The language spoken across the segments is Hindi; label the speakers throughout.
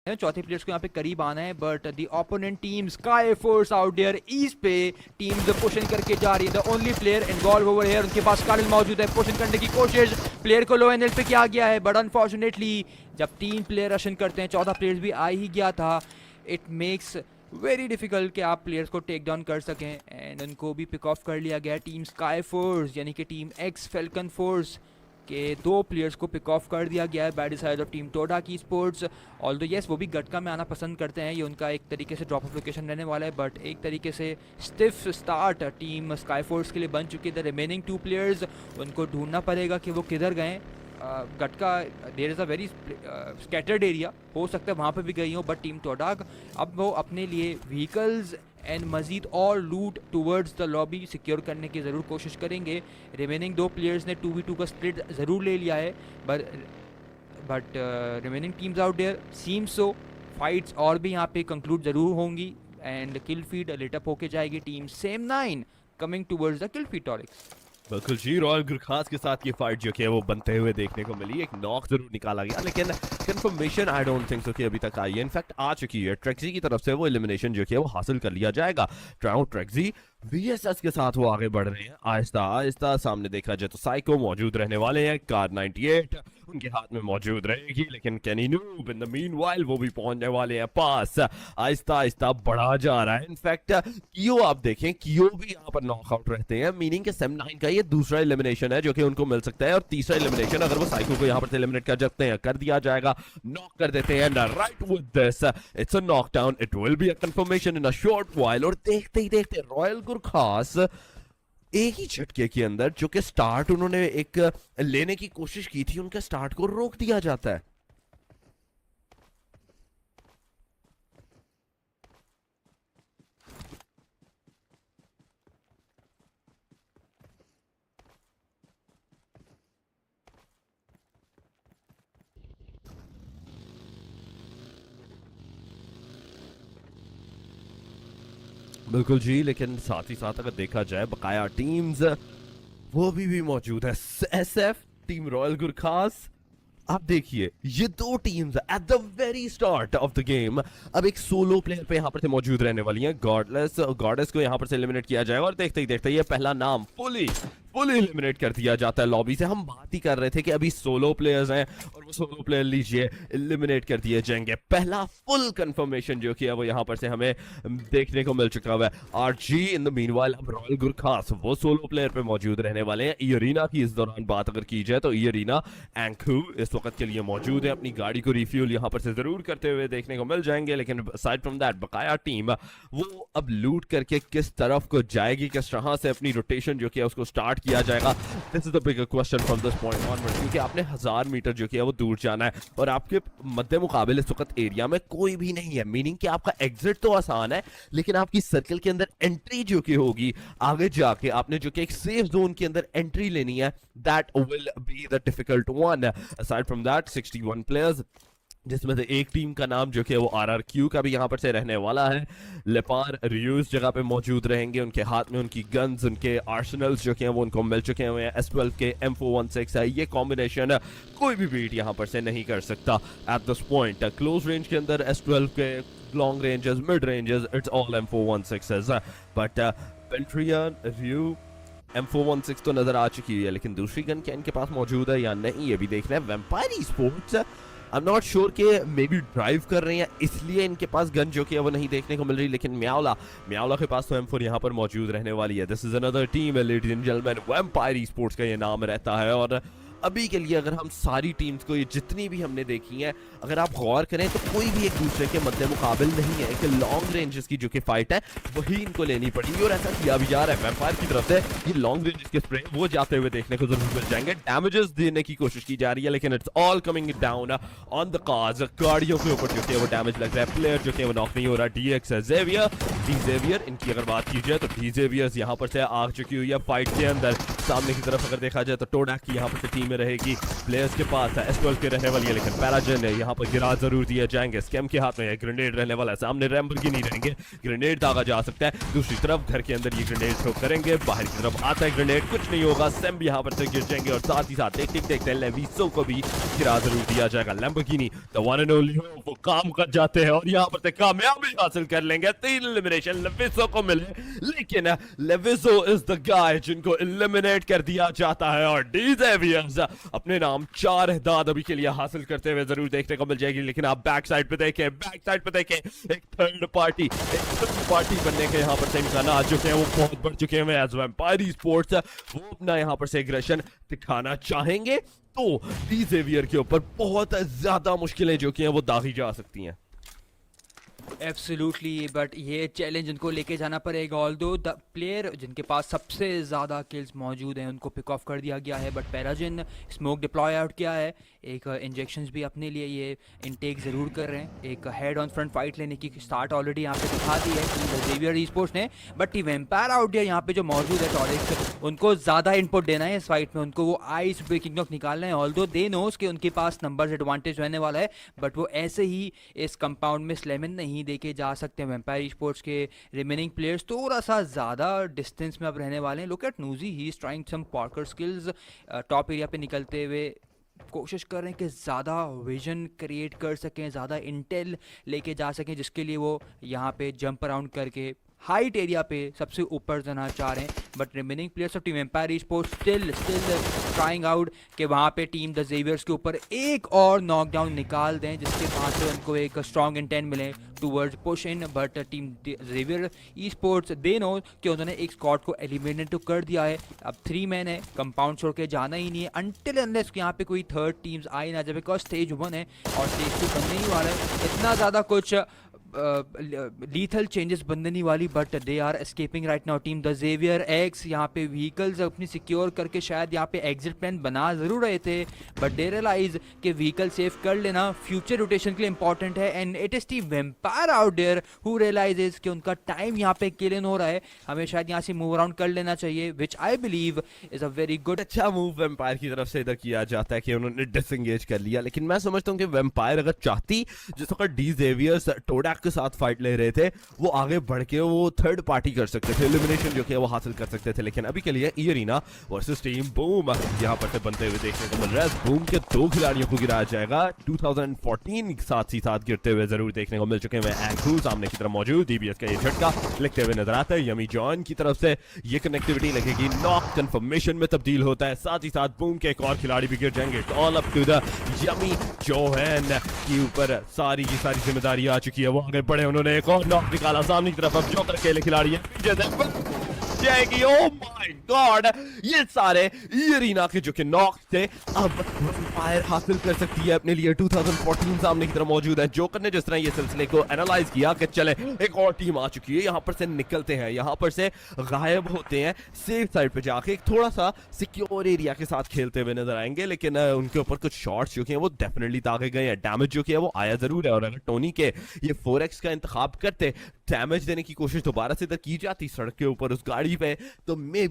Speaker 1: चौथे प्लेयर्स को यहाँ पे करीब आना है, but the opponent team sky force out there east पे टीम्स पुशिंग करके जा रही है। The only player involve over here, उनके पास कार्ल मौजूद है, पुशिंग करने की कोशिश, प्लेयर को लो एनएल पे किया गया है, बट अनफॉर्चुनेटली जब 3 प्लेयर रशन करते हैं, चौथा प्लेयर भी आ ही गया था, इट मेक्स वेरी डिफिकल्ट कि आप प्लेयर्स को टेक डाउन कर सकें, एंड उनको भी पिक ऑफ कर लिया गया। टीम स्काई फोर्स यानी कि टीम एक्स फैल्कन फोर्स के 2 प्लेयर्स को पिक ऑफ कर दिया गया है by the side of team Toda की स्पोर्ट्स। ऑल्दो यस वो भी गटका में आना पसंद करते हैं, ये उनका एक तरीके से ड्रॉप ऑफ लोकेशन रहने वाला है, बट एक तरीके से stiff start team sky force के लिए बन चुकी है। द रिमेनिंग 2 प्लेयर्स उनको ढूंढना पड़ेगा कि वो किधर गए। गटका there is a very scattered area, हो सकता है वहाँ पर भी गई हो, बट टीम टोडाग अब वो अपने लिए व्हीकल्स एंड मज़ीद और लूट टूवर्ड्स द लॉबी सिक्योर करने की ज़रूर कोशिश करेंगे। रिमेनिंग 2 प्लेयर्स ने 2v2 का स्प्लिट ज़रूर ले लिया है, but remaining teams out there seems so fights और भी यहाँ पे कंक्लूड ज़रूर होंगी, एंड किल फीड लेटअप होके जाएगी team same 9 coming towards the kill feed टॉरिक्स।
Speaker 2: बिल्कुल जी, रॉयल गुरखास के साथ ये फाइट जो कि है वो बनते हुए देखने को मिली। एक नॉक जरूर निकाला गया, लेकिन confirmation I don't think so कि अभी तक आई है। इनफैक्ट आ चुकी है, ट्रेक्सी की तरफ से वो एलिमिनेशन जो कि है वो हासिल कर लिया जाएगा। ट्रेक्सी VSS के साथ वो आगे बढ़ रहे हैं आहिस्ता आहिस्ता। सामने देखा जाए तो साइको मौजूद रहने वाले हैं, कार 98 उनके हाथ में मौजूद रहेगी, लेकिन कैनी नूब इन द मीनवाइल वो भी पहुंचने वाले हैं पास। आहिस्ता आहिस्ता बढ़ा जा रहा है। इनफैक्ट कियो आप देखें, कियो भी यहाँ पर नॉकआउट रहते हैं, मीनिंग के सेम 9 का ये दूसरा एलिमिनेशन है जो कि उनको मिल सकता है, और तीसरा एलिमिनेशन अगर वो साइको को यहाँ पर से एलिमिनेट कर सकते हैं कर दिया जाएगा, नॉक कर देते हैं। Right with this it's a knockdown, it will be a confirmation in a short while. और देखते ही देखते रॉयल गुरखास एक ही झटके के अंदर, जो कि स्टार्ट उन्होंने एक लेने की कोशिश की थी, उनके स्टार्ट को रोक दिया जाता है। बिल्कुल जी, लेकिन साथ ही साथ अगर देखा जाए बकाया टीम्स वो भी मौजूद है। SF टीम रॉयल गुरखास, आप देखिए ये 2 teams at the very start of the game अब एक सोलो प्लेयर पे यहाँ पर से मौजूद रहने वाली हैं। गॉडेस को यहाँ पर से एलिमिनेट किया जाएगा, और देखते ही देखते ये पहला नाम फुली एलिमिनेट कर दिया जाता है लॉबी से। हम बात ही कर रहे थे कि अभी सोलो प्लेयर्स हैं, और वो सोलो प्लेयर लीजिए एलिमिनेट कर दिए जाएंगे। पहला फुल कंफर्मेशन जो कि है वो यहाँ पर से हमें देखने को मिल चुका हुआ है। RG इन द मीनवाइल अब रॉयल गुरखास वो सोलो प्लेयर पे मौजूद रहने वाले हैं। ईरीना की इस दौरान बात अगर की जाए तो ईरीना एंकू इस वक्त के लिए मौजूद है, अपनी गाड़ी को रिफ्यूल यहाँ पर से जरूर करते हुए देखने को मिल जाएंगे। लेकिन असाइड फ्रॉम दैट बकाया टीम वो अब लूट करके किस तरफ को जाएगी, किस तरह से अपनी रोटेशन जो कि है उसको स्टार्ट किया जाएगा। This is the bigger question from this point onward, क्योंकि आपने 1000 मीटर जो कि है वो दूर जाना है, और आपके मध्य मुकाबले इस वक्त एरिया में कोई भी नहीं है, मीनिंग कि आपका एग्जिट तो आसान है, लेकिन आपकी सर्कल के अंदर एंट्री जो कि होगी आगे जाके आपने जो कि एक सेफ जोन के अंदर एंट्री लेनी है, that will be the difficult one. Aside from that 61 players, जिसमें से एक टीम का नाम जो कि वो RRQ का भी यहाँ पर से रहने वाला है। लेपार रियूज जगह पे मौजूद रहेंगे, उनके हाथ में उनकी गन्स, उनके आर्सेनल्स जो कि हैं वो उनको मिल चुके हुए हैं। S12 के M416 है, ये कॉम्बिनेशन कोई भी बीट यहाँ पर से नहीं कर सकता at this point. Close range के अंदर S12 के long ranges, mid ranges, it's all M416, but पेंट्रियन रियू M416 तो नजर आ चुकी है, लेकिन दूसरी गन क्या इनके पास मौजूद है या नहीं ये भी देखना है। Vampire sports I am not sure कि मे बी ड्राइव कर रहे हैं इसलिए इनके पास गन जो कि है वो नहीं देखने को मिल रही, लेकिन म्यावला के पास तो M4 यहाँ पर मौजूद रहने वाली है। This is another team ladies and gentleman, vampire sports का ये नाम रहता है। और अभी के लिए अगर हम सारी टीम्स को, ये जितनी भी हमने देखी हैं, अगर आप गौर करें तो कोई भी एक दूसरे के मध्य मुकाबिल नहीं है। एक लॉन्ग रेंजेस की जो कि फाइट है वही इनको लेनी पड़ेगी, और ऐसा किया भी जा रहा है। वेम्पायर की तरफ से ये लॉन्ग रेंजेस के स्प्रे वो जाते हुए देखने को जरूर मिल जाएंगे। डैमेजेस देने की कोशिश की जा रही है, लेकिन it's all coming down on the cars. गाड़ियों के ऊपर जो कि वो डैमेज लग रहा है, प्लेयर जो कि वो नॉक नहीं हो रहा। DX डी जेवियर इनकी अगर बात की जाए तो डी जेवियर्स यहाँ पर से आ चुकी हुई है फाइट के अंदर। सामने की तरफ अगर देखा जाए तो टोडैक की यहाँ पर से टीम में रहेगी, प्लेयर्स के पास S12 के रहने वाली है, लेकिन पैराजन है यहाँ पर गिरा जरूर दिया जाएंगे। स्कैम के हाथ में है, ग्रेनेड रहने वाला है, सामने लैम्बोर्गिनी रहेंगे, ग्रेनेड दागा जा सकता है। दूसरी तरफ घर के अंदर ये ग्रेनेड थ्रो करेंगे, बाहर की तरफ आता है ग्रेनेड, कुछ नहीं होगा, सेम भी यहाँ पर से गिर जाएंगे और साथ ही साथ देखते लेविसो को भी गिरा जरूर दिया जाएगा। Lamborghini the one and only वो काम कर जाते हैं और यहाँ पर से कामयाबी हासिल कर लेंगे। 3 एलिमिनेशन लेविसो को मिले, लेकिन लेविसो इज द गाय जिनको एलिमिनेट कर दिया जाता है और डीजेवियर्स अपने नाम 4 अहदाद अभी के लिए हासिल करते हुए जरूर देखने को मिल जाएगी। लेकिन आप बैक साइड पे देखें एक थर्ड पार्टी बनने के यहाँ पर से इम्कान आ चुके हैं, वो बहुत बढ़ चुके हैं। एज वेम्पायर ई-स्पोर्ट्स वो अपना यहाँ पर से एग्रेशन दिखाना चाहेंगे तो डीजेवियर के ऊपर बहुत ज्यादा मुश्किलें जो कि हैं वो दागी जा सकती हैं।
Speaker 1: एब्सोल्युटली, बट ये चैलेंज उनको लेके जाना पड़ेगा। ऑल्दो द प्लेयर जिनके पास सबसे ज़्यादा किल्स मौजूद हैं उनको पिक ऑफ कर दिया गया है, बट पैराजिन स्मोक डिप्लॉय आउट किया है, एक इंजेक्शंस भी अपने लिए ये इनटेक ज़रूर कर रहे हैं। एक हेड ऑन फ्रंट फाइट लेने की स्टार्ट ऑलरेडी यहाँ पे दिखा दी है ज़ेवियर ई-स्पोर्ट्स ने, बट टीम वेम्पायर आउट यहाँ पे जो मौजूद है टॉरिक्स, उनको ज़्यादा इनपुट देना है इस फाइट में, उनको वो आइस ब्रेकिंग नॉक निकालना है। ऑल्दो दे नोस कि उनके पास नंबर्स एडवांटेज रहने वाला है, बट वो ऐसे ही इस कंपाउंड में स्लेमन नहीं देके जा सकते हैं। वेम्पायर ई-स्पोर्ट्स के रिमेनिंग प्लेयर्स थोड़ा सा ज़्यादा डिस्टेंस में अब रहने वाले हैं। लुक एट नूजी, he is trying some parkour skills, top area पे निकलते हुए कोशिश कर रहे हैं कि ज़्यादा विजन क्रिएट कर सकें, ज़्यादा इंटेल लेके जा सकें, जिसके लिए वो यहाँ पे जंप अराउंड करके हाइट एरिया पे सबसे ऊपर जाना चाह रहे हैं। But remaining players of team vampire esports still trying out कि वहाँ पे टीम द ज़ेवियर्स के ऊपर एक और नॉकडाउन निकाल दें, जिसके बाद से उनको एक स्ट्रॉन्ग इंटेंट मिले towards push in. But team Xavier esports they know कि उन्होंने एक स्क्वाड को एलिमिनेट तो कर दिया है, अब 3 मैन है, कंपाउंड छोड़ के जाना ही नहीं है अनटिल अनलेस यहाँ पे कोई थर्ड टीम्स आई ना जाए, बिकॉज स्टेज 1 है और स्टेज 2 बनने ही वाला है। इतना ज़्यादा कुछ लीथल चेंजेस बनने नहीं वाली, but they are escaping right now. Team the Xavier X यहाँ पे व्हीकल्स अपनी सिक्योर करके शायद यहाँ पे एग्जिट प्लान बना ज़रूर रहे थे, बट दे रियलाइज कि व्हीकल सेव कर लेना फ्यूचर रोटेशन के लिए इंपॉर्टेंट है। And it is team Vampire out there who realises कि उनका टाइम यहाँ पे किल इन हो रहा है, हमें शायद यहाँ से मूव अराउंड कर लेना चाहिए, which I believe is a very good.
Speaker 2: अच्छा मूव वेम्पायर की तरफ से इधर किया जाता है कि उन्होंने डिसएंगेज कर लिया, लेकिन मैं समझता हूँ कि वेम्पायर अगर चाहती, जिस वक्त डी ज़ेवियर्स टोडैक के साथ फाइट ले रहे थे, वो आगे बढ़ के वो थर्ड पार्टी कर सकते थे, एलिमिनेशन जो कि वो हासिल कर सकते थे। लेकिन अभी के लिए ई-अरीना वर्सेस टीम बूम यहाँ पर से बनते हुए देखने को मिल रहा है। बूम के 2 खिलाड़ियों को गिराया जाएगा, 2014 साथ ही साथ गिरते हुए जरूर देखने को मिल चुके हैं। एंक्रू सामने की तरफ मौजूद, डीबीएस का ये झटका लिखते हुए नजर आता है। यमी जॉन की तरफ से ये कनेक्टिविटी लगेगी, नॉक कंफर्मेशन में तब्दील होता है, साथ ही साथ बूम के एक और खिलाड़ी भी गिर जाएंगे। ऑल अप टू द यमी जोहन के ऊपर सारी की सारी जिम्मेदारी आ चुकी है, वो आगे बढ़े, उन्होंने एक और नॉक निकाला सामने की तरफ। अब जोकर अकेले खिलाड़ी है, पीछे से जाएगी। ओह माय गॉड, ये सारे ई-अरीना के जो कि नॉक थे अब फायर हासिल कर सकती है अपने लिए। 2014 सामने की तरफ मौजूद है। जोकर ने जिस तरह ये सिलसिले को एनालाइज किया कि चले एक और टीम आ चुकी है, यहाँ पर से निकलते हैं, यहाँ पर से गायब होते हैं, सेफ साइड पे जाके एक थोड़ा सा सिक्योर एरिया के साथ खेलते हुए नजर आएंगे। लेकिन उनके ऊपर कुछ शॉट्स जो कि हैं वो डेफिनेटली दागे गए हैं, डैमेज जो कि है वो आया जरूर है। और अगर टोनी के ये 4x का इंतखाब करते, डैमेज देने की कोशिश दोबारा से इधर की जाती सड़क के ऊपर उस गाड़ी पे, तो मे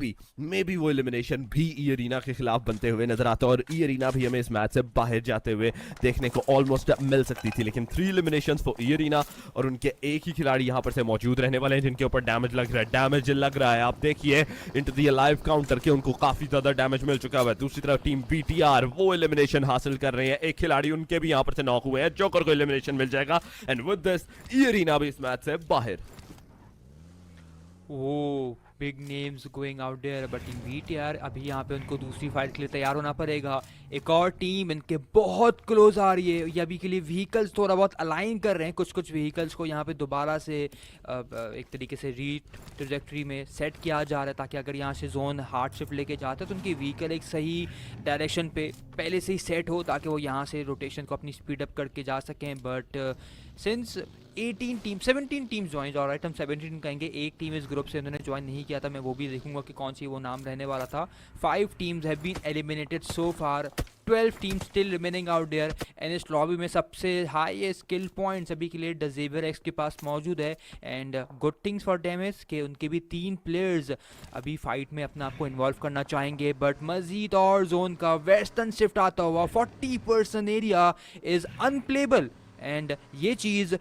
Speaker 2: बी वो एलिमिनेशन भी ई-अरीना के खिलाफ बनते हुए नजर आता और ई-अरीना भी हमें इस मैच से बाहर जाते हुए देखने को ऑलमोस्ट मिल सकती थी। लेकिन 3 एलिमिनेशंस फॉर ई-अरीना और उनके एक ही खिलाड़ी यहाँ पर से मौजूद रहने वाले हैं जिनके ऊपर डैमेज लग रहा है। आप देखिए इनटू द लाइव काउंटर के उनको काफी ज्यादा डैमेज मिल चुका है। दूसरी तरफ टीम बीटीआर वो एलिमिनेशन हासिल कर रहे हैं, एक खिलाड़ी उनके भी यहाँ पर से नॉक हुए हैं, जोकर को एलिमिनेशन मिल जाएगा एंड विद दिस ई-अरीना भी इस मैच से बाहर।
Speaker 1: Oh, big names going out there, but team BTR अभी यहाँ पे उनको दूसरी फाइट के लिए तैयार होना पड़ेगा। एक और टीम इनके बहुत क्लोज आ रही है, ये अभी के लिए व्हीकल्स थोड़ा बहुत अलाइन कर रहे हैं, कुछ व्हीकल्स को यहाँ पे दोबारा से एक तरीके से री ट्रैजेक्टरी में सेट किया जा रहा है, ताकि अगर यहाँ से जोन हार्ड शिफ्ट लेके जाते हैं तो उनकी व्हीकल एक सही डायरेक्शन पे पहले से ही सेट हो, ताकि वो यहाँ से रोटेशन को अपनी स्पीड अप करके जा सकें। But since 17 teams join, alright हम 17 कहेंगे, एक टीम इस ग्रुप से उन्होंने ज्वाइन नहीं किया था, मैं वो भी देखूंगा कि कौन सी वो नाम रहने वाला था। 5 teams have been eliminated so far 12 team still remaining out there and इस लॉबी में सबसे हाईएस्ट स्किल पॉइंट्स अभी के लिए डजेवियर एक्स के पास मौजूद है and good things for demise के उनके भी 3 प्लेयर्स अभी फाइट में अपना आपको इन्वॉल्व करना चाहेंगे बट मजीद और जोन का वेस्टर्न शिफ्ट आता हुआ 40% एरिया इज अनप्लेबल एंड ये चीज़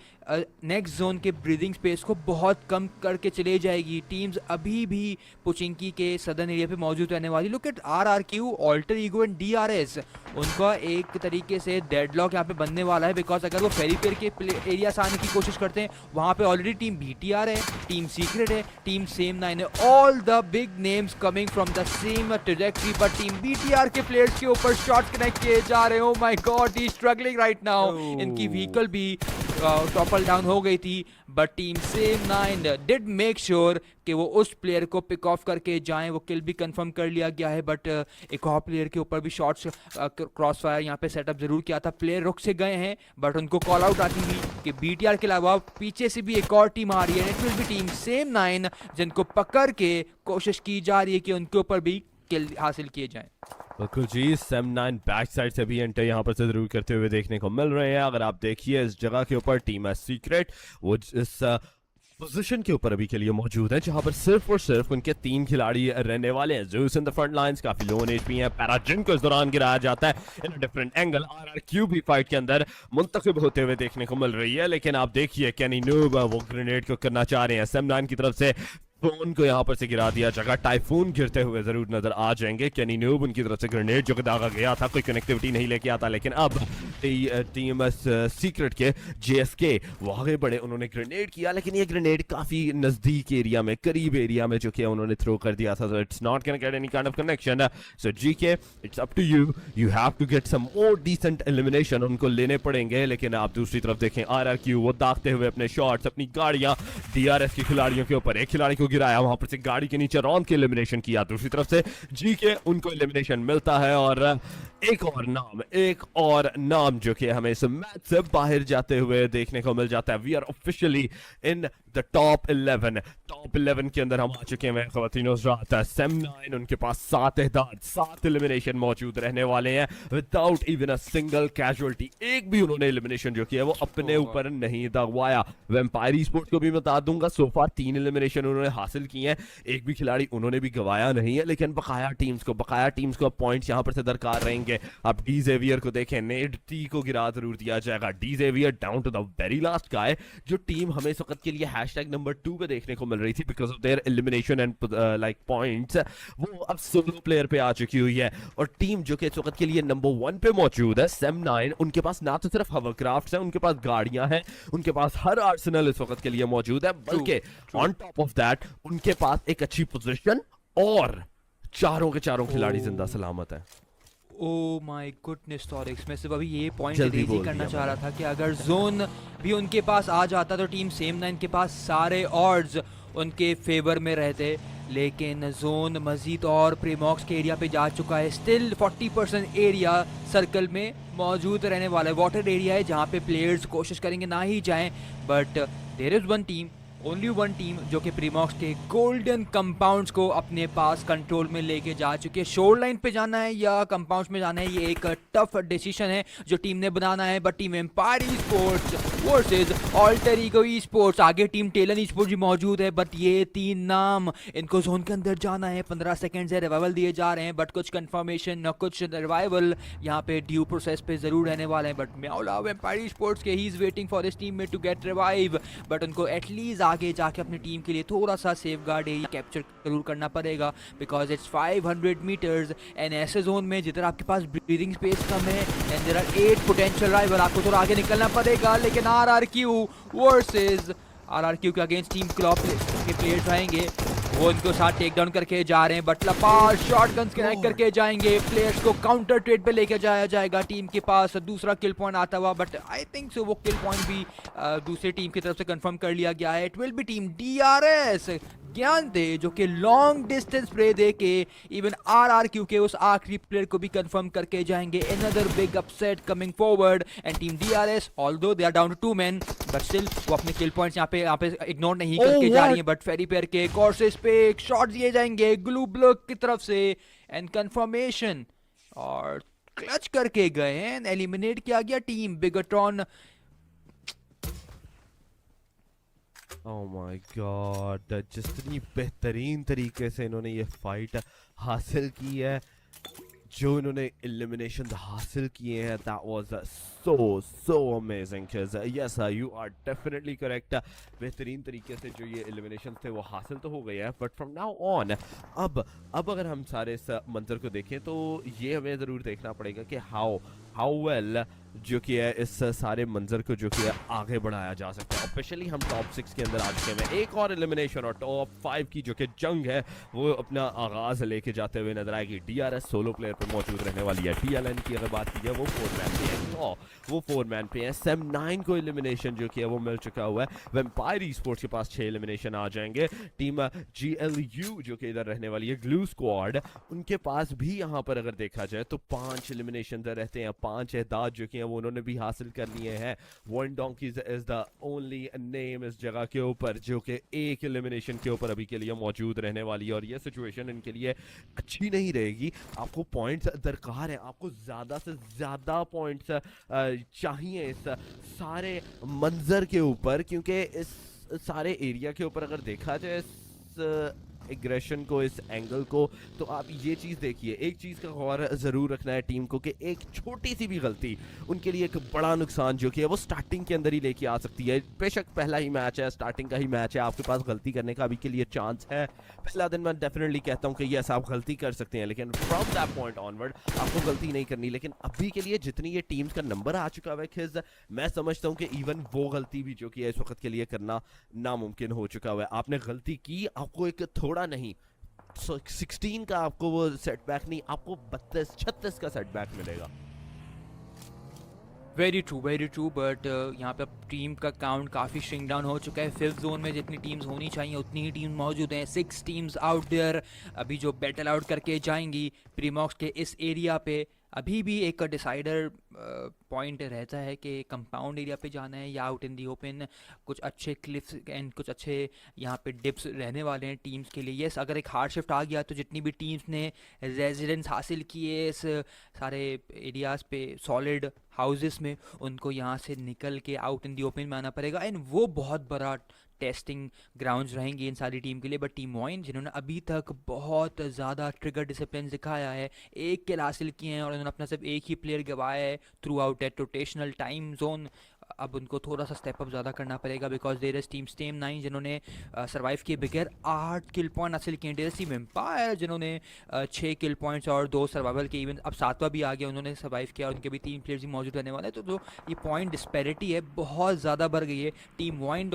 Speaker 1: नेक्स्ट जोन के ब्रीदिंग स्पेस को बहुत कम करके चले जाएगी। टीम्स अभी भी पुचिंकी के सदर्न एरिया पे मौजूद रहने वाली। Look at RRQ, Alter Ego and DRS, उनका एक तरीके से डेडलॉक यहाँ पे बनने वाला है बिकॉज अगर वो फेरीपेर के एरिया से आने की कोशिश करते हैं वहाँ पे ऑलरेडी टीम BTR है, टीम सीक्रेट है, टीम सेम 9 है, all the big names coming from the same trajectory पर टीम BTR के प्लेयर्स के ऊपर शॉट्स कनेक्ट किए जा रहे हैं। Oh my God, he struggling right now. इनकी व्हीकल भी टॉपल डाउन हो गई थी but team same 9 did make sure कि वो उस प्लेयर को पिक ऑफ करके जाएं। वो किल भी कंफर्म कर लिया गया है बट एक और प्लेयर के ऊपर भी शॉट्स क्रॉस फायर यहाँ पे सेटअप जरूर किया था। प्लेयर रुक से गए हैं बट उनको कॉल आउट आती थी कि BTR के अलावा पीछे से भी एक और टीम आ रही है। It will be team same 9 जिनको पकड़ के कोशिश की जा रही है कि उनके ऊपर भी किल हासिल किए जाएं।
Speaker 2: बिल्कुल जी, सेम 9 बैक साइड से भी एंटर यहाँ पर से जरूर करते हुए देखने को मिल रहे हैं। अगर आप देखिए इस जगह के ऊपर टीम है सीक्रेट, वो इस पोजीशन के ऊपर अभी के लिए मौजूद है जहां पर सिर्फ और सिर्फ उनके 3 खिलाड़ी रहने वाले हैं। Zeus in the front lines, काफी लो एज भी है। पैराजिन को इस दौरान गिराया जाता है इन अ डिफरेंट एंगल। RRQ भी फाइट के अंदर मुंतखब होते हुए देखने को मिल रही है लेकिन आप देखिए कैनी नूब वो ग्रेनेड को करना चाह रहे हैं। सेम 9 की तरफ से फोन को यहाँ पर से गिरा दिया जाएगा। टाइफून गिरते हुए जरूर नजर आ जाएंगे। कैनी नूब उनकी तरफ से ग्रेनेड जो कि दागा गया था, कोई कनेक्टिविटी नहीं लेके आता लेकिन अब टीम सीक्रेट के JSK वो आगे बढ़े, उन्होंने ग्रेनेड किया लेकिन ये ग्रेनेड काफी नजदीक एरिया में, करीब एरिया में जो कि उन्होंने थ्रो कर दिया था। So it's not gonna get any kind of connection. So GK it's up to you, you have to get some more decent elimination, उनको लेने पड़ेंगे। लेकिन आप दूसरी तरफ देखें RRQ वो दागते हुए अपने शॉट्स, अपनी गाड़ियां DRS के खिलाड़ियों के ऊपर, एक खिलाड़ी को गिराया, वहां पर से गाड़ी के नीचे रॉन के एलिमिनेशन किया। दूसरी तरफ से GK उनको एलिमिनेशन मिलता है और एक और नाम जो कि हमें इस मैच से बाहर जाते हुए देखने को मिल जाता है। We are officially in the top 11। Top 11 के अंदर हम आ चुके हैं ख़वातीन हज़रात। सेम 9 उनके पास 7 एहदाद, 7 एलिमिनेशन मौजूद रहने वाले हैं without even a single casualty. एक भी उन्होंने एलिमिनेशन जो किया है वो अपने ऊपर नहीं दगवाया। वेम्पायर स्पोर्ट्स को भी बता दूंगा, सो फार 3 एलिमिनेशन उन्होंने हासिल किए हैं, एक भी खिलाड़ी उन्होंने भी गवाया नहीं है। लेकिन बकाया टीम्स को पॉइंट्स यहाँ पर से दरकार रहेंगे। आप डी ज़ेवियर को देखें, नेड टी को गिरा जरूर दिया जाएगा। The Xavier down to the very last guy, जो टीम हमें इस वक्त के लिए हैशटैग नंबर 2 पे देखने को मिल रही थी because of their elimination and like points, वो अब सोलो प्लेयर पे आ चुकी हुई है। और टीम जो कि इस वक्त के लिए नंबर 1 पे मौजूद है सेम 9, उनके पास ना तो सिर्फ हवरक्राफ्ट्स हैं, उनके पास गाड़ियां हैं, उनके पास हर आर्सेनल इस वक्त के लिए मौजूद है, बल्कि ऑन टॉप ऑफ दैट उनके पास एक अच्छी पोजीशन और चारों के चारों खिलाड़ी जिंदा सलामत है।
Speaker 1: ओ माय गुडनेस टॉरिक्स, मैं सिर्फ अभी ये पॉइंट रेज़ करना चाह रहा था कि अगर जोन भी उनके पास आ जाता तो टीम सेम 9 के पास सारे ऑड्स उनके फेवर में रहते, लेकिन जोन मजीद और प्रीमॉक्स के एरिया पे जा चुका है। स्टिल 40% एरिया सर्कल में मौजूद रहने वाला है। वाटर एरिया है जहाँ पे प्लेयर्स कोशिश करेंगे ना ही जाएं, but there is one team, only one team जो कि प्रीमॉक्स के गोल्डन कंपाउंड्स को अपने पास कंट्रोल में लेके जा चुकी है। शोर लाइन पे जाना है या कंपाउंड्स में जाना है, ये एक टफ डिसीजन है जो टीम ने बनाना है। बट team Empire sports versus Alter Ego sports, आगे टीम टेलन स्पोर्ट्स भी मौजूद है बट ये 3 नाम, इनको जोन के अंदर जाना है। 15 सेकेंड से रिवाइवल दिए जा रहे हैं बट कुछ कंफर्मेशन न कुछ रिवाइवल यहाँ पे ड्यू प्रोसेस पे जरूर रहने वाले हैं। बट म्याओला एम्पायर स्पोर्ट्स के he is waiting for this team to get revive, but उनको एटलीस्ट आगे जाके अपनी टीम के लिए थोड़ा सा सेफगार्ड एरिया कैप्चर जरूर करना पड़ेगा बिकॉज इट्स 500 मीटर्स एंड ऐसे जोन में जिधर आपके पास ब्रीदिंग स्पेस कम है and there are 8 potential rival, आपको थोड़ा आगे निकलना पड़ेगा। लेकिन RRQ वर्सेस RRQ के अगेंस्ट टीम क्लॉप के प्लेयर्स आएंगे, वो इनको साथ टेक डाउन करके जा रहे हैं बट लपार शॉटगन्स कनेक्ट करके जाएंगे। प्लेयर्स को काउंटर ट्रेड पे लेके जाया जाएगा। टीम के पास दूसरा किल पॉइंट आता हुआ बट आई थिंक सो वो किल पॉइंट भी दूसरी टीम की तरफ से कंफर्म कर लिया गया है। It will be team DRS ज्ञान दे जो कि लॉन्ग डिस्टेंस स्प्रे दे के इवन RRQ के उस आखिरी प्लेयर को भी कंफर्म करके जाएंगे। Another big upset coming forward and team DRS although they are down to 2 men but still वो अपने किल पॉइंट्स यहाँ पे इग्नोर नहीं करके जा रही है। बट फेरी पेयर के कोर्सेस पे एक शॉट दिए जाएंगे ग्लू ब्लॉक की तरफ से एंड कंफर्मेशन, और क्लच करके गए हैं, एलिमिनेट किया गया टीम बिगट्रॉन।
Speaker 2: ओह माय गॉड, जितनी बेहतरीन तरीके से इन्होंने ये फाइट हासिल की है, जो इन्होंने एलिमिनेशन हासिल किए हैं, that was so amazing. Yes you are definitely correct, बेहतरीन तरीके से जो ये एलिमिनेशन थे वो हासिल तो हो गए हैं, बट फ्रॉम नाउ ऑन अब अगर हम सारे इस मंजर को देखें तो ये हमें ज़रूर देखना पड़ेगा कि हाउ वेल जो कि है इस सारे मंजर को जो कि है आगे बढ़ाया जा सकता है। ऑफिशियली हम टॉप 6 के अंदर आ चुके हैं, एक और एलिमिनेशन और टॉप 5 की जो कि जंग है वो अपना आगाज लेके जाते हुए नजर आएगी। DRS सोलो प्लेयर पर मौजूद रहने वाली है। TLN की अगर बात की जाए वो 4 मैन पे है, वो 4 मैन पे है। SEM9 को एलिमिनेशन जो कि है वो मिल चुका हुआ है। वेम्पायर ई-स्पोर्ट्स के पास 6 एलिमिनेशन आ जाएंगे। टीम GLU जो कि इधर रहने वाली है, ग्लू स्क्वाड, उनके पास भी यहाँ पर अगर देखा जाए तो 5 एलिमिनेशन रहते हैं। 5 एहदाद जो कि वो उन्होंने भी हासिल कर लिए हैं। One donkey's is the only name इस जगह के ऊपर जो कि एक एलिमिनेशन के ऊपर अभी के लिए मौजूद रहने वाली है, और ये सिचुएशन इनके लिए अच्छी नहीं रहेगी। आपको पॉइंट्स दरकार है, आपको ज़्यादा से ज़्यादा पॉइंट्स चाहिए इस सारे मंजर के ऊपर, क्योंकि इस सारे एरिया के ऊपर अगर देखा जाए इस एग्रेशन को, इस एंगल को, तो आप ये चीज़ देखिए, एक चीज़ का गौर ज़रूर रखना है टीम को कि एक छोटी सी भी गलती उनके लिए एक बड़ा नुकसान जो कि है वो स्टार्टिंग के अंदर ही लेके आ सकती है। बेशक पहला ही मैच है, स्टार्टिंग का ही मैच है, आपके पास गलती करने का अभी के लिए चांस है। पहला दिन मैं डेफिनेटली कहता हूँ कि यस आप गलती कर सकते हैं, लेकिन फ्रॉम दैट पॉइंट ऑनवर्ड आपको गलती नहीं करनी। लेकिन अभी के लिए जितनी ये टीम्स का नंबर आ चुका है खिज, मैं समझता हूँ कि इवन वो गलती भी जो कि है इस वक्त के लिए करना नामुमकिन हो चुका हुआ है। आपने गलती की, आपको एक थोड़ा नहीं 16 का आपको वो सेटबैक नहीं, आपको 32-36 का सेटबैक मिलेगा।
Speaker 1: वेरी ट्रू, बट यहाँ पे अब टीम का काउंट काफ़ी श्रिंक डाउन हो चुका है। 5th जोन में जितनी टीम्स होनी चाहिए उतनी ही टीम मौजूद हैं। 6 टीम्स आउट देयर अभी जो बैटल आउट करके जाएंगी प्रीमॉक्स के इस एरिया पे। अभी भी एक डिसाइडर पॉइंट रहता है कि कंपाउंड एरिया पे जाना है या आउट इन दी ओपन। कुछ अच्छे क्लिफ्स एंड कुछ अच्छे यहाँ पे डिप्स रहने वाले हैं टीम्स के लिए। यस अगर एक हार्ड शिफ्ट आ गया तो जितनी भी टीम्स ने रेजिडेंस हासिल किए इस सारे एरियाज़ पे सॉलिड हाउसेस में, उनको यहाँ से निकल के आउट इन दी ओपन में आना पड़ेगा, एंड वो बहुत बड़ा टेस्टिंग ग्राउंड्स रहेंगी इन सारी टीम के लिए। बट टीम मोइन जिन्होंने अभी तक बहुत ज़्यादा ट्रिगर डिसिप्लिन दिखाया है, एक किल हासिल किए हैं और उन्होंने अपना सिर्फ एक ही प्लेयर गवाया है through out at rotational time zone, अब उनको थोड़ा सा स्टेप अप ज़्यादा करना पड़ेगा because there is team STEM9 जिन्होंने सर्वाइव किए बगैर 8 किल पॉइंट हासिल किए। देयर इज टीम एम्पायर जिन्होंने 6 किल पॉइंट्स और 2 सर्वाइवल के, इवन अब 7वां भी आ गया, उन्होंने सर्वाइव किया और उनके भी 3 प्लेयर्स ही मौजूद रहने वाले हैं। तो जो ये पॉइंट डिस्पैरिटी है बहुत ज़्यादा बढ़ गई है। Team Voin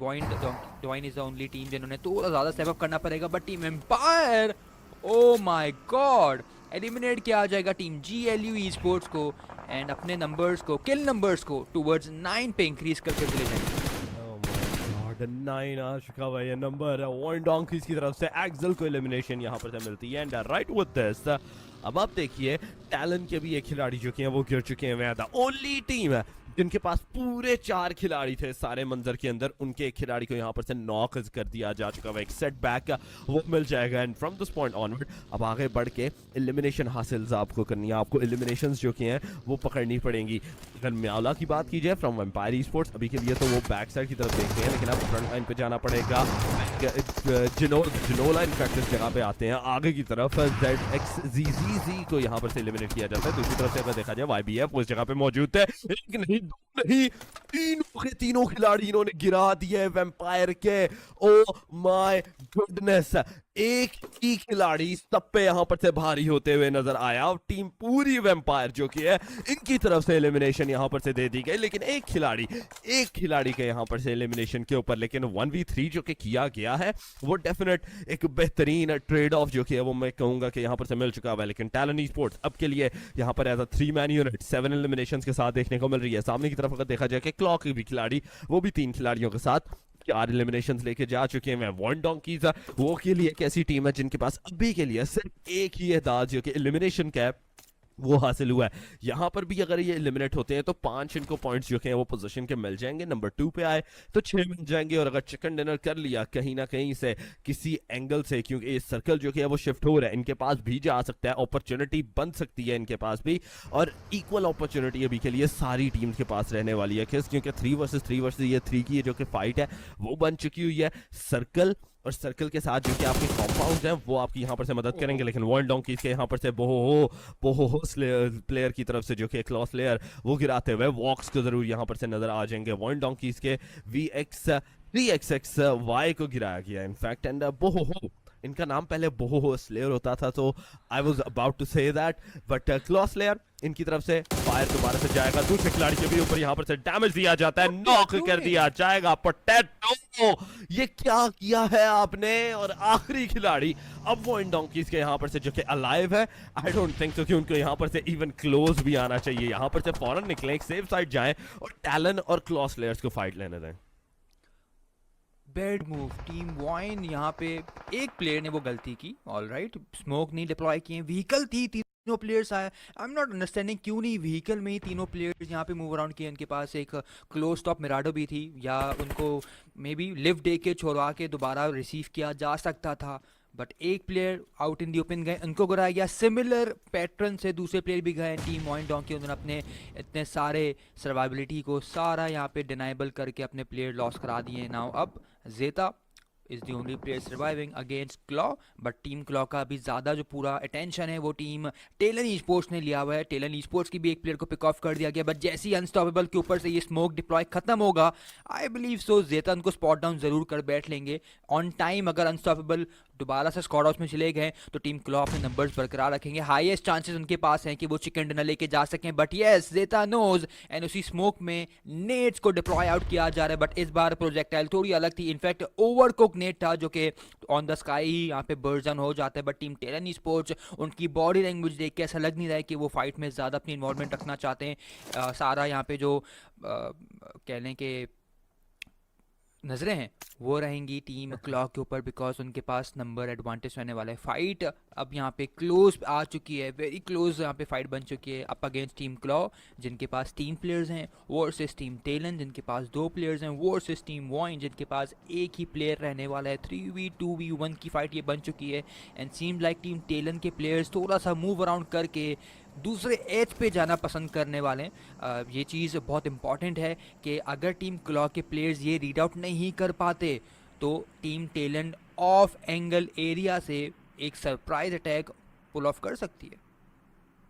Speaker 1: is the only team जिन्होंने थोड़ा ज़्यादा स्टेप अप करना पड़ेगा, but team Empire oh my god eliminate किया जाएगा टीम GLU ई-स्पोर्ट्स को, एंड अपने नंबर्स को, किल नंबर्स को टूवर्ड्स 9 पे इंक्रीज करके चले जाएंगे।
Speaker 2: 9 आ चुका हुआ ये नंबर वन डोंकीज की तरफ से। एक्सेल को एलिमिनेशन यहाँ पर से मिलती है, एंड राइट विद दिस अब आप देखिए टैलेंट के भी एक खिलाड़ी जो कि हैं वो गिर चुके हैं। द ओनली टीम है जिनके पास पूरे 4 खिलाड़ी थे सारे मंजर के अंदर, उनके एक खिलाड़ी को यहाँ पर से नॉक कर दिया जा चुका है। एक सेटबैक वो मिल जाएगा, and from this point onward अब आगे बढ़ के एलिमिनेशन हासिल आपको करनी है। आपको एलिमिनेशंस जो कि हैं वो पकड़नी पड़ेंगी। अगर म्यावला की बात की जाए फ्रॉम वेम्पायर ई-स्पोर्ट्स, अभी के लिए तो वो बैक साइड की तरफ देखते हैं, लेकिन अब फ्रंट लाइन पे जाना पड़ेगा। जिनोला इनफैक्ट इस जगह पे आते हैं आगे की तरफ। ZXZZZ को यहाँ पर से एलिमिनेट किया जाता है। दूसरी तरफ से अगर देखा जाए YBF उस जगह पे मौजूद है, एक नहीं नहीं तीनों के तीनों खिलाड़ी इन्होंने गिरा दिए वेम्पायर के। ओ माय गुडनेस, एक ही खिलाड़ी सब पे यहाँ पर से भारी होते हुए नजर आया। टीम पूरी वेम्पायर जो कि है इनकी तरफ से एलिमिनेशन यहाँ पर से दे दी गई, लेकिन एक खिलाड़ी के यहाँ पर से एलिमिनेशन के ऊपर लेकिन 1v3 जो कि किया गया है वो डेफिनेट एक बेहतरीन ट्रेड ऑफ जो कि है वो मैं कहूंगा कि यहाँ पर से मिल चुका है। लेकिन टैलेंट ई-स्पोर्ट्स अब के लिए यहाँ पर एज अ 3-मैन यूनिट 7 एलिमिनेशंस के साथ देखने को मिल रही है। सामने की तरफ अगर देखा जाए कि क्लॉक भी खिलाड़ी वो भी 3 खिलाड़ियों के साथ 4 एलिमिनेशंस लेके जा चुके हैं। वन डोंकीज वो के लिए एक ऐसी टीम है जिनके पास अभी के लिए सिर्फ एक ही एहदाद जो कि एलिमिनेशन कैप वो हासिल हुआ है। यहाँ पर भी अगर ये एलिमिनेट होते हैं तो 5 इनको पॉइंट्स जो कि हैं वो पोजीशन के मिल जाएंगे। नंबर 2 पे आए तो 6 मिल जाएंगे, और अगर चिकन डिनर कर लिया कहीं ना कहीं से किसी एंगल से, क्योंकि ये सर्कल जो कि है वो शिफ्ट हो रहा है, इनके पास भी जा सकता है, अपॉर्चुनिटी बन सकती है इनके पास भी, और इक्वल अपॉर्चुनिटी अभी के लिए सारी टीम्स के पास रहने वाली है। क्योंकि 3 वर्सेस 3 वर्सेस ये 3 की जो कि फाइट है वो बन चुकी हुई है। सर्कल और सर्कल के साथ जो कि आपके कॉम्पाउंड हैं वो आपकी यहाँ पर से मदद करेंगे, लेकिन वॉइल्ड डोंकीज के यहाँ पर से बोहो प्लेयर की तरफ से जो कि क्लॉस प्लेयर वो गिराते हुए वॉक्स को जरूर यहाँ पर से नजर आ जाएंगे। वॉइल्ड डोंकीज के VX3XXY को गिराया गया इनफैक्ट, एंड बोहो, इनका नाम पहले बोहो स्लेयर होता था, तो I was about to say that, but claws slayer इनकी तरफ से फायर दोबारा से जाएगा, दूसरे खिलाड़ी के भी ऊपर यहाँ पर से डैमेज दिया जाता है, नॉक कर दिया जाएगा। पोटैटो, ये क्या किया है आपने? और आखिरी खिलाड़ी अब वो इन डोंकीज के यहाँ पर से जो कि अलाइव है, आई डोंट थिंक सो कि उनको यहाँ पर से इवन क्लोज भी आना चाहिए। यहाँ पर से फौरन निकले, एक सेफ साइड जाएं और टैलन और क्लॉस प्लेयर्स को फाइट लेने दें।
Speaker 1: Bad move team wine. यहाँ पे एक प्लेयर ने वो गलती की, ऑलराइट, स्मोक नहीं डिप्लॉय किए, व्हीकल थी, तीनों प्लेयर्स आए। आई एम नॉट अंडरस्टैंडिंग क्यों नहीं व्हीकल में ही तीनों प्लेयर्स यहाँ पे मूव अराउंड किए। उनके पास एक क्लोज टॉप मिराडो भी थी, या उनको मे बी लिफ्ट दे के छोड़वा के दोबारा रिसीव किया जा सकता था, बट एक player out in the open गए, उनको गिराया गया। सिमिलर पैटर्न से दूसरे प्लेयर भी गए टीम वाइन डोंकी, उन्होंने अपने इतने सारे सर्वाइबिलिटी को सारा यहाँ पे डिनाइबल करके अपने प्लेयर लॉस करा दिए। नाउ अब जेता is the only player surviving against Claw, but team Claw का भी ज़्यादा जो पूरा अटेंशन है वो टीम टेलन ई स्पोर्ट्स ने लिया हुआ है। टेलन ई स्पोर्ट्स की भी एक प्लेयर को पिक ऑफ कर दिया गया, बट जैसे ही अनस्टॉपेबल के ऊपर से ये स्मोक डिप्लॉय खत्म होगा, आई बिलीव सो जेता उनको स्पॉट डाउन जरूर कर बैठ लेंगे ऑन टाइम। अगर अनस्टॉपेबल दोबारा से स्क्वाड हाउस में चले गए तो टीम क्लॉ अपने नंबर्स बरकरार रखेंगे, हाईएस्ट चांसेस उनके पास हैं कि वो चिकन डिनर लेके जा सकें। बट येस, जेता नोज, एंड उसी स्मोक में नेट्स को डिप्लॉय आउट किया जा रहा है, बट इस बार प्रोजेक्टाइल थोड़ी अलग थी। इनफैक्ट ओवरकुक नेट था जो कि ऑन द स्काई ही यहाँ पे बर्जन हो जाता है, बट टीम टेलन ई स्पोर्ट्स उनकी बॉडी लैंग्वेज देख के ऐसा लग नहीं रहा है कि वो फाइट में ज़्यादा अपनी इन्वॉल्वमेंट रखना चाहते हैं। सारा यहाँ पे जो कह लें कि नजरें हैं वो रहेंगी टीम क्लॉ के ऊपर, बिकॉज उनके पास नंबर एडवांटेज रहने वाला है। फाइट अब यहाँ पे क्लोज आ चुकी है, वेरी क्लोज यहाँ पे फाइट बन चुकी है अप अगेंस्ट टीम क्लॉ जिनके पास 3 प्लेयर्स हैं, वर्सेस टीम टेलन जिनके पास 2 प्लेयर्स हैं, वर्सेस टीम वाइन जिनके पास एक ही प्लेयर रहने वाला है। 3v2v1 की फाइट ये बन चुकी है, and seem like team talon के प्लेयर्स थोड़ा सा मूव अराउंड करके दूसरे एज पे जाना पसंद करने वाले हैं। ये चीज़ बहुत इंपॉर्टेंट है कि अगर टीम क्लॉ के प्लेयर्स ये रीड आउट नहीं कर पाते तो team talent of angle area से एक सरप्राइज अटैक पुल ऑफ कर सकती है।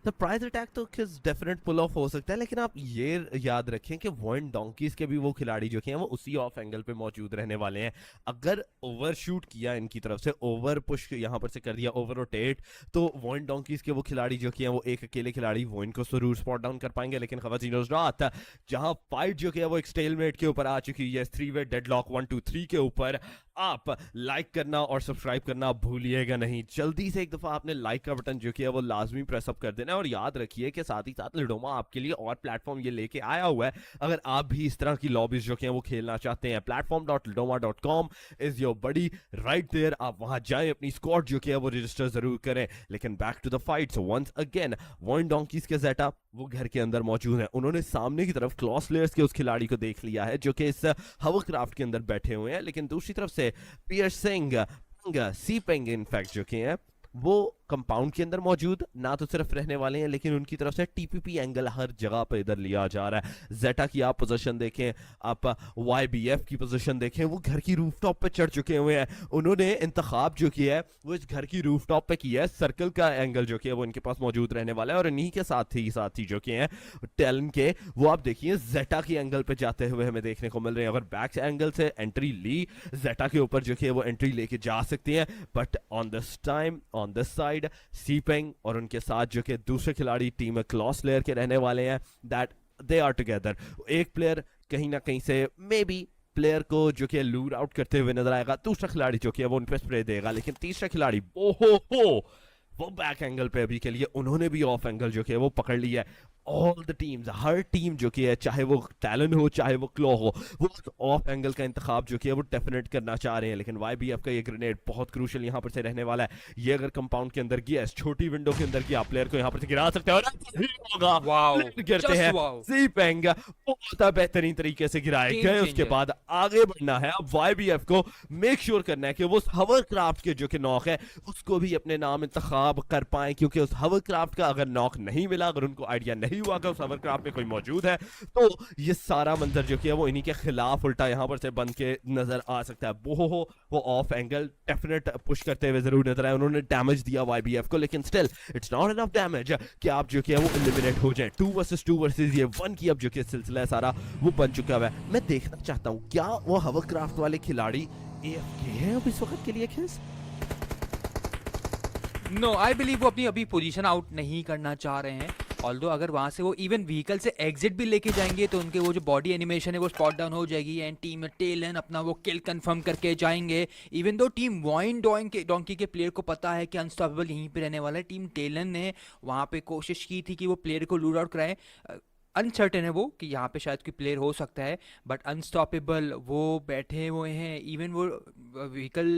Speaker 2: सरप्राइज अटैक तो डेफिनेट पुल ऑफ हो सकता है, लेकिन आप ये याद रखें कि वॉइन डोंकीज के भी वो खिलाड़ी जो कि हैं वो उसी ऑफ एंगल पे मौजूद रहने वाले हैं। अगर ओवर शूट किया इनकी तरफ से, ओवर पुश यहाँ पर से कर दिया, ओवर रोटेट, तो वॉइन डोंकीज के वो खिलाड़ी जो कि हैं वो एक अकेले खिलाड़ी वॉइन को जरूर स्पॉट डाउन कर पाएंगे। लेकिन खवातीन रात जहां फाइट जो कि है वो एक स्टेलमेट के ऊपर आ चुकी है, 3-वे डेडलॉक 1 2 3 के ऊपर। आप लाइक करना और सब्सक्राइब करना भूलिएगा नहीं, जल्दी से एक दफा आपने लाइक का बटन जो कि है वो लाजमी प्रेस अप कर देना है। और याद रखिए कि साथ ही साथ लिडोमा आपके लिए और प्लेटफॉर्म ये लेके आया हुआ है, अगर आप भी इस तरह की लॉबीज जो कि हैं वो खेलना चाहते हैं। platform.lidoma.com is your buddy right there, आप वहां जाएं, अपनी स्क्वाड जो कि है वो रजिस्टर जरूर करें। लेकिन back to the fight, so once again Voin donkeys के जेटा वो घर के अंदर मौजूद है, उन्होंने सामने की तरफ क्लॉस लेयर्स के उस खिलाड़ी को देख लिया है जो कि इस हवरक्राफ्ट के अंदर बैठे हुए हैं। लेकिन दूसरी तरफ से पियर्सिंग सी पेंग इनफैक्ट जो कि हैं वो कंपाउंड के अंदर मौजूद ना तो सिर्फ रहने वाले हैं, लेकिन उनकी तरफ से टीपीपी एंगल हर जगह पर इधर लिया जा रहा है। जेटा की आप पोजीशन देखें, आप YBF की पोजीशन देखें, वो घर की रूफटॉप पे चढ़ चुके हुए हैं। उन्होंने इंतखाब जो किया है वो इस घर की रूफटॉप पे किया है। सर्कल का एंगल जो कि है वो इनके पास मौजूद रहने वाला है, और इन्हीं के साथ ही जो कि हैं टैलेंट के, वो आप देखिए जेटा की एंगल पे जाते हुए हमें देखने को मिल रहे हैं। अगर बैक एंगल से एंट्री ली जेटा के ऊपर जो कि है वो एंट्री लेके जा सकती हैं, but on this time on this side सीपेंग और उनके साथ जो कि दूसरे खिलाड़ी टीम क्लॉस लेयर के रहने वाले हैं, दैट दे आर टुगेदर। एक प्लेयर कहीं ना कहीं से मे बी प्लेयर को जो कि लूर आउट करते हुए नजर आएगा, दूसरा खिलाड़ी जो कि है वो उन पे स्प्रे देगा, लेकिन तीसरा खिलाड़ी ओहो वो बैक एंगल पे अभी के लिए उन्होंने भी ऑफ एंगल जो कि है वो पकड़ लिया है। All the teams, her team जो कि है, चाहे वो टैलेंट हो चाहे वो क्लॉ हो, वो ऑफ एंगल का इंतखाब जो कि है वो डेफिनेट करना चाह रहे हैं। लेकिन YBF का ये ग्रेनेड बहुत क्रूशल यहाँ पर से रहने वाला है। ये अगर कंपाउंड के अंदर गया, इस छोटी विंडो के अंदर गया, प्लेयर को यहाँ पर से गिरा सकते हैं और ऐसा ही होगा।
Speaker 1: Wow,
Speaker 2: प्लेयर गिरते
Speaker 1: just
Speaker 2: हैं,
Speaker 1: wow.
Speaker 2: Zipeng बहुत बेहतरीन तरीके से गिराए
Speaker 1: Game
Speaker 2: गए। उसके
Speaker 1: changer.
Speaker 2: बाद आगे बढ़ना है। अब YBF को मेक श्योर करना है कि वो उस हवरक्राफ्ट के जो कि नॉक है उसको भी अपने नाम इंतखाब कर पाए, क्योंकि उस हवरक्राफ्ट का अगर नॉक नहीं मिला, अगर उनको आइडिया नहीं हुआ कि उस हवरक्राफ्ट में कोई मौजूद है, तो ये सारा मंजर जो कि है वो इन्हीं के खिलाफ उल्टा यहाँ पर से बन के नजर आ सकता है। वो ऑफ एंगल डेफिनेट पुश करते हुए जरूर नजर आए। उन्होंने डैमेज दिया YBF को, लेकिन still it's not enough damage कि आप जो कि है वो एलिमिनेट हो जाए। 2 वर्सेस 2 वर्सेस ये 1 की अब जो कि सिलसिला है सारा वो बन चुका है। मैं देखना चाहता हूँ क्या वो हवरक्राफ्ट वाले खिलाड़ी AFK हैं अब इस वक्त के लिए खिस?
Speaker 1: नो, आई बिलीव वो अपनी अभी पोजीशन आउट नहीं करना चाह रहे हैं। ऑल्दो अगर वहाँ से वो इवन व्हीकल से एग्जिट भी लेके जाएंगे तो उनके वो जो बॉडी एनिमेशन है वो स्पॉट डाउन हो जाएगी एंड टीम टेलन अपना वो किल कंफर्म करके जाएंगे। Even though team wine donkey के प्लेयर को पता है कि अनस्टॉपेबल यहीं पे रहने वाला है, टीम टेलन ने वहाँ पे कोशिश की थी कि वो प्लेयर को लूट आउट कराए। अनसर्टेन है वो कि यहाँ पे शायद कोई प्लेयर हो सकता है, बट अनस्टॉपेबल वो बैठे हुए हैं। इवन वो व्हीकल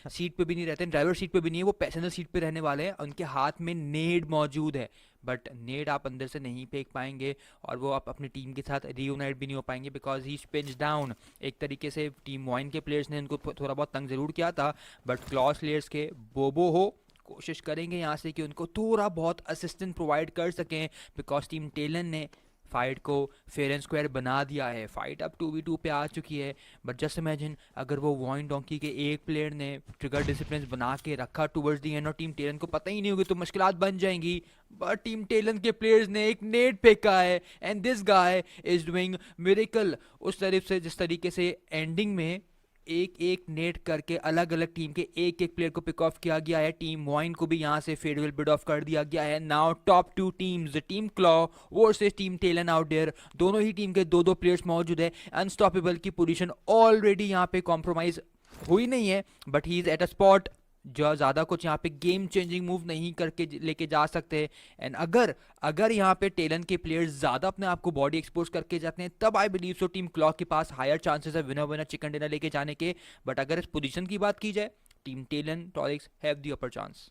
Speaker 1: सीट पे भी नहीं रहते हैं, ड्राइवर सीट पे भी नहीं है, वो पैसेंजर सीट पे रहने वाले हैं। उनके हाथ में नेड मौजूद है, बट नेड आप अंदर से नहीं फेंक पाएंगे और वो आप अपनी टीम के साथ रीयूनाइट भी नहीं हो पाएंगे बिकॉज ही स्पिन्स डाउन। एक तरीके से टीम वाइन के प्लेयर्स ने उनको थोड़ा बहुत तंग ज़रूर किया था, बट क्लॉस प्लेयर्स के बोबो हो कोशिश करेंगे यहाँ से कि उनको थोड़ा बहुत असिस्टेंट प्रोवाइड कर सकें बिकॉज टीम टेलन ने फाइट को फेयर एंड स्क्वायर बना दिया है। फाइट अब 2v2 पे आ चुकी है, बट जस्ट इमेजिन अगर वो वाइन डोंकी के एक प्लेयर ने ट्रिगर डिसिप्लिन बना के रखा टूवर्ड्स दी एंड और टीम टेलन को पता ही नहीं होगी तो मुश्किलात बन जाएंगी। बट टीम टेलन के प्लेयर्स ने एक नेट फेंका है and this guy is doing miracle. उस तरफ से जिस तरीके से एंडिंग में एक एक नेट करके अलग अलग टीम के एक एक प्लेयर को पिक ऑफ किया गया है, टीम वाइन को भी यहाँ से फेयरवेल बिड ऑफ कर दिया गया है। Now top 2 teams, team Claw versus team Talon out there, दोनों ही टीम के 2-2 प्लेयर्स मौजूद है। अनस्टॉपेबल की पोजीशन ऑलरेडी यहाँ पे कॉम्प्रोमाइज हुई नहीं है, but he is at a spot जो ज़्यादा कुछ यहाँ पे गेम चेंजिंग मूव नहीं करके लेके जा सकते। एंड अगर यहाँ पे टेलन के प्लेयर्स ज़्यादा अपने आप को बॉडी एक्सपोज करके जाते हैं तब I believe so team clock के पास हायर चांसेस है विनर चिकन डिनर लेके जाने के। बट अगर इस पोजीशन की बात की जाए टीम टेलन टॉरिक्स have the upper chance.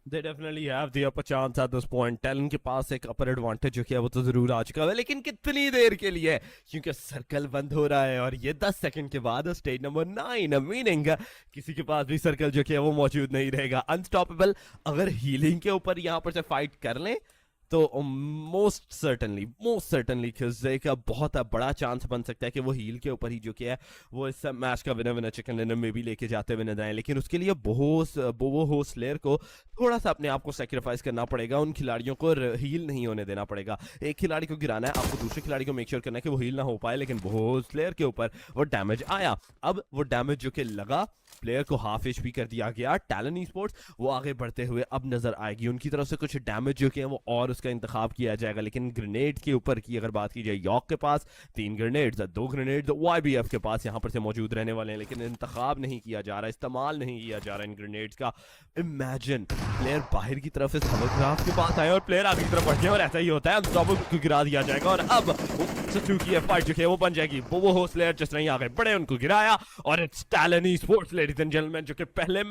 Speaker 2: They definitely have the upper chance at this point. Talent के पास एक अपर एडवांटेज जो कि है वो तो जरूर आ चुका है, लेकिन कितनी देर के लिए, क्योंकि सर्कल बंद हो रहा है और ये 10 सेकंड के बाद स्टेज नंबर 9 मीनिंग किसी के पास भी सर्कल जो कि है वो मौजूद नहीं रहेगा। अनस्टॉपेबल अगर हीलिंग के ऊपर यहाँ पर से फाइट कर लें तो मोस्ट सर्टनली खिज़े का बहुत बड़ा चांस बन सकता है कि वो हील के ऊपर ही जो कि है वो इस मैच का विनर चिकन डिनर में भी लेके जाते हुए नजर आए। लेकिन उसके लिए वो होस्ट प्लेयर को थोड़ा सा अपने आप को सेक्रीफाइस करना पड़ेगा, उन खिलाड़ियों को हील नहीं होने देना पड़ेगा। एक खिलाड़ी को गिराना है, आपको दूसरे खिलाड़ी को मेक श्योर करना है कि वो हील ना हो पाए, लेकिन वो होस्ट प्लेयर के ऊपर वो डैमेज आया। अब वो डैमेज जो कि लगा, प्लेयर को हाफ HP कर दिया गया। टैलेंट ई-स्पोर्ट्स वो आगे बढ़ते हुए अब नजर आएगी, उनकी तरफ से कुछ डैमेज जो कि है वो और उसका इंतखाब किया जाएगा। लेकिन ग्रेनेड के ऊपर की अगर बात की जाए, यॉक के पास 3 ग्रेनेड्स, 2 ग्रेनेड्स YBF के पास यहाँ पर से मौजूद रहने वाले हैं, लेकिन इंतखाब नहीं किया जा रहा, इस्तेमाल नहीं किया जा रहा इन ग्रेनेड्स का। इमेजिन प्लेयर बाहर की तरफ से हवरक्राफ्ट के पास आए और प्लेयर आगे की तरफ बढ़ गए और ऐसा ही होता है, अनस्टॉपेबल को गिरा दिया जाएगा और अब की फाइट जो है वो बन जाएगी। वो होस्ट प्लेयर जिस नहीं आ गए बड़े उनको गिराया और it's talent esports ladies and gentleman जो कि पहले